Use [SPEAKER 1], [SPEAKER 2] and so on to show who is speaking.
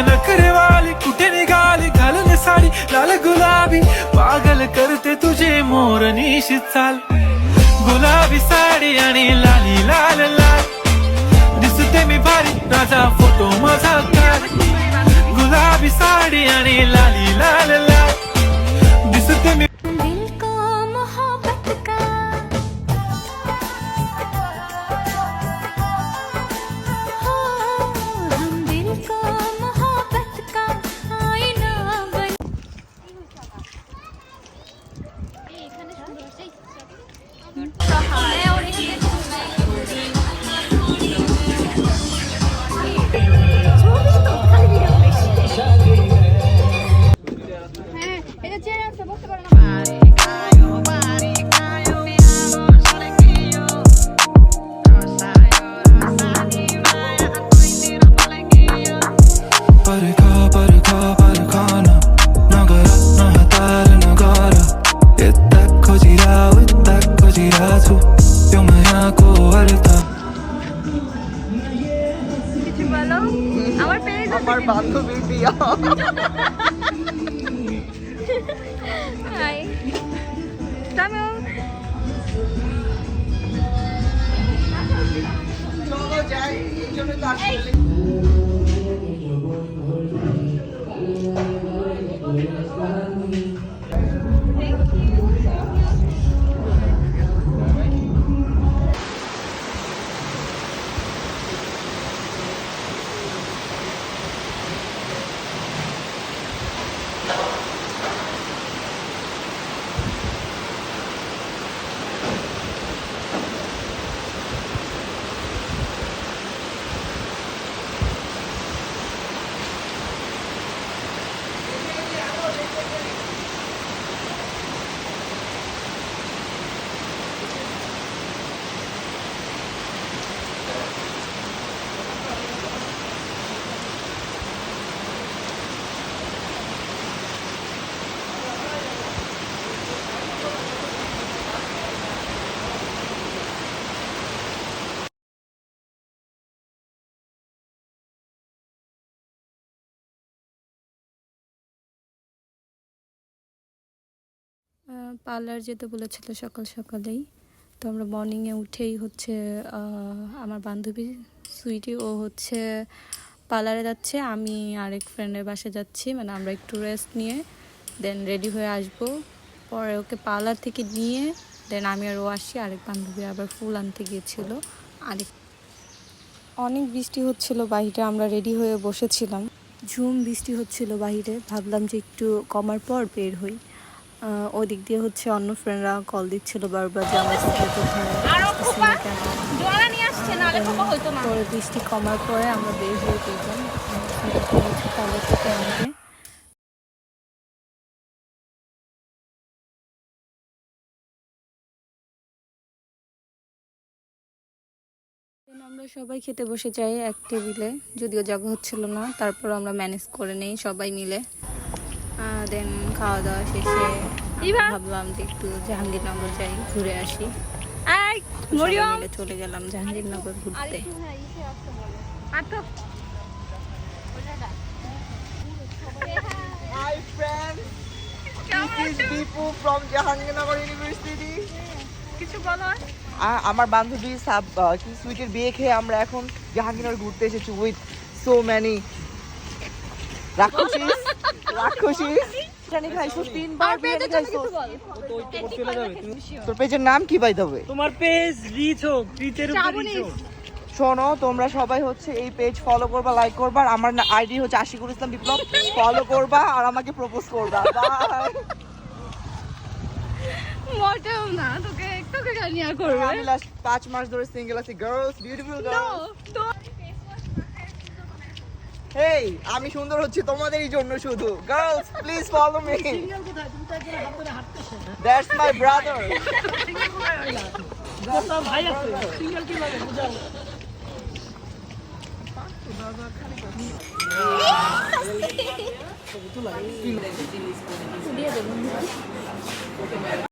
[SPEAKER 1] नखरे वाली कुठे निघाली घालून साडी लाल गुलाबी पागल करते तुझे मोर निशित चाल गुलाबी साडी आणि लाली लाल लाल दिसते मी भारी राजा फोटो माझा काढ गुलाबी साडी आणि लाली लाल लाल दिसते मी
[SPEAKER 2] আমার বান্ধবীর বিয়া
[SPEAKER 3] হাই তামিল
[SPEAKER 2] চলো যাই এই জন্য তো আসলে
[SPEAKER 3] পার্লার যেতে বলেছিল সকাল সকালেই, তো আমরা মর্নিংয়ে উঠেই হচ্ছে আমার বান্ধবী সুইটি ও হচ্ছে পার্লারে যাচ্ছে, আমি আরেক ফ্রেন্ডের বাসায় যাচ্ছি, মানে আমরা একটু রেস্ট নিয়ে দেন রেডি হয়ে আসব। পরে ওকে পার্লার থেকে নিয়ে দেন আমি আর ও আসি, আরেক বান্ধবী আবার ফুল আনতে গিয়েছিল। অনেক বৃষ্টি হচ্ছিল বাইরে, আমরা রেডি হয়ে বসেছিলাম, ঝুম বৃষ্টি হচ্ছিল বাইরে, ভাবলাম যে একটু কমার পর বের হই। ওদিক দিয়ে হচ্ছে অন্য ফ্রেন্ডরা কল দিচ্ছিল বারবার যে আমার পরে বৃষ্টি কমার পরে আমরা বের হয়ে গেলাম পার্লার থেকে আমাকে। আমরা সবাই খেতে বসে যাই এক টেবিলে, যদিও জায়গা হচ্ছিল না, তারপর আমরা ম্যানেজ করে নেই সবাই মিলে। দেন খাওয়া দাওয়া শেষে ভাবলাম যে একটু জাহাঙ্গীরনগর যাই, ঘুরে আসি, মিলে চলে গেলাম জাহাঙ্গীরনগর ঘুরতে।
[SPEAKER 2] Hi friends, this is Deepu from Jahangirnagar university.
[SPEAKER 3] কিছু বলো?
[SPEAKER 2] আমার বান্ধবী কি সুইটের বিয়ে খেয়ে আমরা এখন জাহাঙ্গীরনগর ঘুরতে এসেছি উইথ সো মেনি রাক্ষসী। জানি খাইছো 3 বার বিরিয়ানি খাইছো। তোর পেজের নাম কি বাই দেবে?
[SPEAKER 1] তোমার পেজ রিচ হোক, রিচের উপরে রিচ হোক।
[SPEAKER 2] শোনো, তোমরা সবাই হচ্ছে এই পেজ ফলো করবা, লাইক করবা, আর আমার আইডি হচ্ছে আশিকুল ইসলাম বিপ্লব, ফলো করবা আর আমাকে প্রপোজ করবা। বাই।
[SPEAKER 3] মোটেও না, তোকে গানিয়া করবে।
[SPEAKER 2] আমি লাস্ট 5 মাস ধরে সিঙ্গেল আছি। Girls, beautiful girls. হেই, আমি সুন্দর হচ্ছি তোমাদেরই জন্য শুধু। Girls, please follow me. Single কোথায়? তুমি তো একজন হাত ধরে হাঁটতেছো। That's my brother. সিঙ্গেল ভাই আছে। সিঙ্গেল কি লাগে বুঝাও। দিয়ে দেব।